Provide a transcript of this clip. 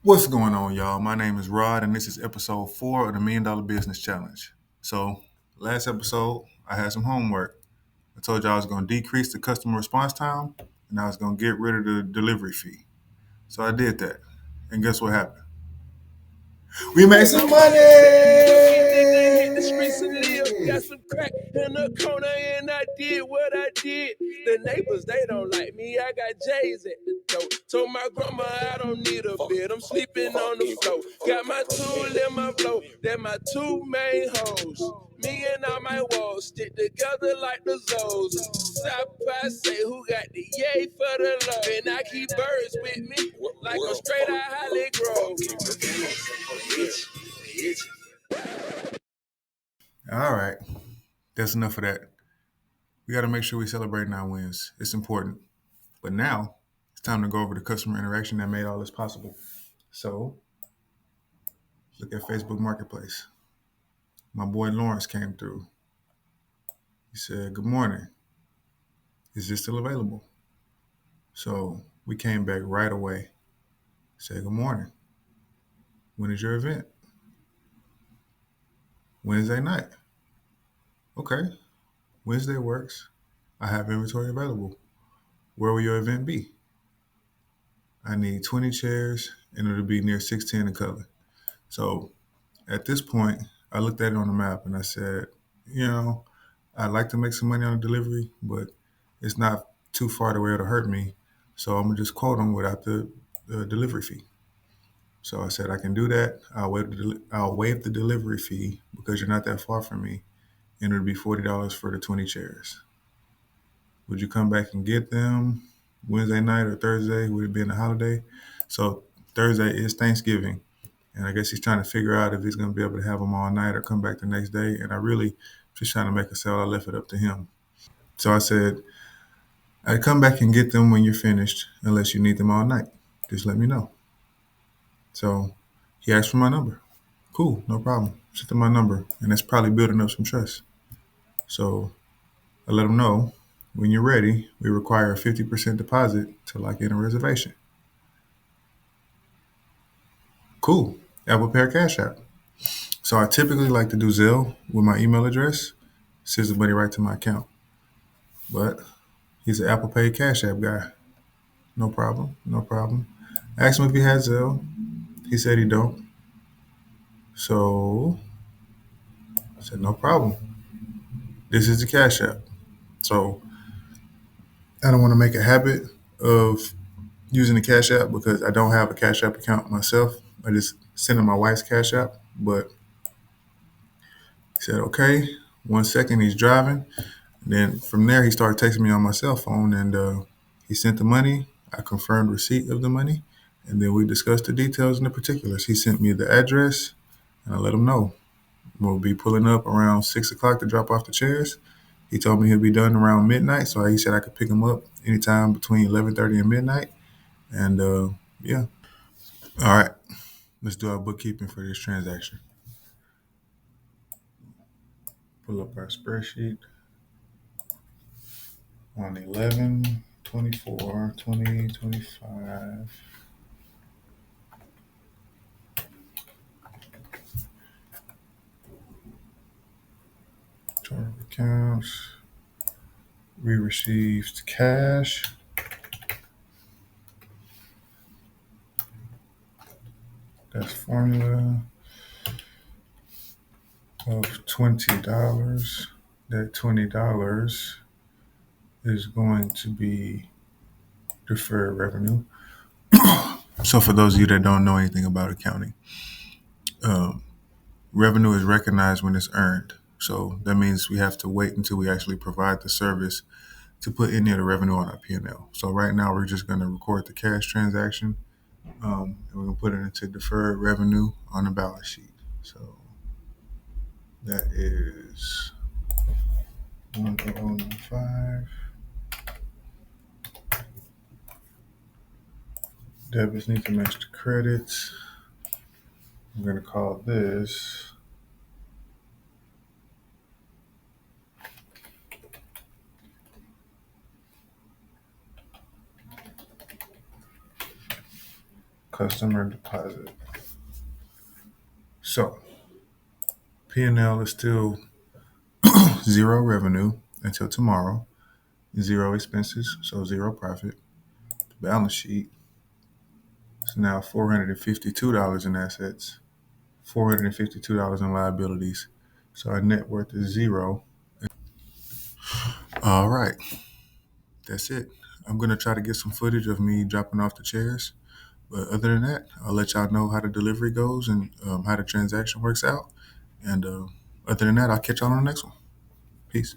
What's going on, y'all? My name is Rod, and this is episode 4 of the $1 Million Business Challenge. So, last episode, I had some homework. I told you I was going to decrease the customer response time, and I was going to get rid of the delivery fee. So, I did that. And guess what happened? We made some money! Hit the streets and live. Got some crack in the corner and I did what I did. The neighbors, they don't like me. I got J's at the door. Told my grandma I don't need a bed. I'm sleeping on the floor. Got my tool in my blow. They're my two main hoes. Me and all my walls stick together like the Zoes. Southside say who got the yay for the love. And I keep birds with me like I'm straight out Holly Grove. All right, that's enough of that. We got to make sure we celebrate our wins. It's important. But now, it's time to go over the customer interaction that made all this possible. So, look at Facebook Marketplace. My boy Lawrence came through. He said, "Good morning. Is this still available?" So we came back right away. Said, "Good morning. When is your event?" "Wednesday night." "Okay. Wednesday works. I have inventory available. Where will your event be?" "I need 20 chairs and it'll be near 610 in Cutler." So at this point, I looked at it on the map and I said, I'd like to make some money on the delivery, but it's not too far away to hurt me. So I'm going to just quote them without the delivery fee. So I said, "I can do that. I'll waive the delivery fee because you're not that far from me, and it'll be $40 for the 20 chairs. Would you come back and get them Wednesday night or Thursday? Would it be in a holiday?" So Thursday is Thanksgiving, and I guess he's trying to figure out if he's going to be able to have them all night or come back the next day. And I really just trying to make a sale. I left it up to him. So I said, "I'd come back and get them when you're finished, unless you need them all night. Just let me know." So he asked for my number. Cool, no problem. Sent him my number, and that's probably building up some trust. So I let him know, when you're ready, we require a 50% deposit to lock in a reservation. Cool. Apple Pay or Cash App. So I typically like to do Zelle with my email address. Sends the money right to my account. But he's an Apple Pay Cash App guy. No problem. No problem. I asked him if he had Zelle. He said he don't. So I said, no problem. This is the Cash App. So I don't want to make a habit of using the Cash App because I don't have a Cash App account myself. I just send him my wife's Cash App. But he said, okay. 1 second, he's driving. And then from there, he started texting me on my cell phone, and he sent the money. I confirmed receipt of the money, and then we discussed the details and the particulars. He sent me the address, and I let him know we'll be pulling up around 6 o'clock to drop off the chairs. He told me he'll be done around midnight, so he said I could pick him up anytime between 11:30 and midnight. And yeah. All right, let's do our bookkeeping for this transaction. Pull up our spreadsheet on 11/24/2025. Chart of accounts. We received cash. That's formula of $20. That $20 is going to be deferred revenue. So for those of you that don't know anything about accounting, revenue is recognized when it's earned. So that means we have to wait until we actually provide the service to put any of the revenue on our P&L. So right now we're just going to record the cash transaction, and we're going to put it into deferred revenue on the balance sheet. So that is 10095. Debits need to match the credits. I'm going to call this customer deposit. So P&L is still zero revenue until tomorrow, zero expenses, so zero profit. The balance sheet is now $452 in assets, $452 in liabilities. So our net worth is zero. All right, that's it. I'm going to try to get some footage of me dropping off the chairs. But other than that, I'll let y'all know how the delivery goes and how the transaction works out. And other than that, I'll catch y'all on the next one. Peace.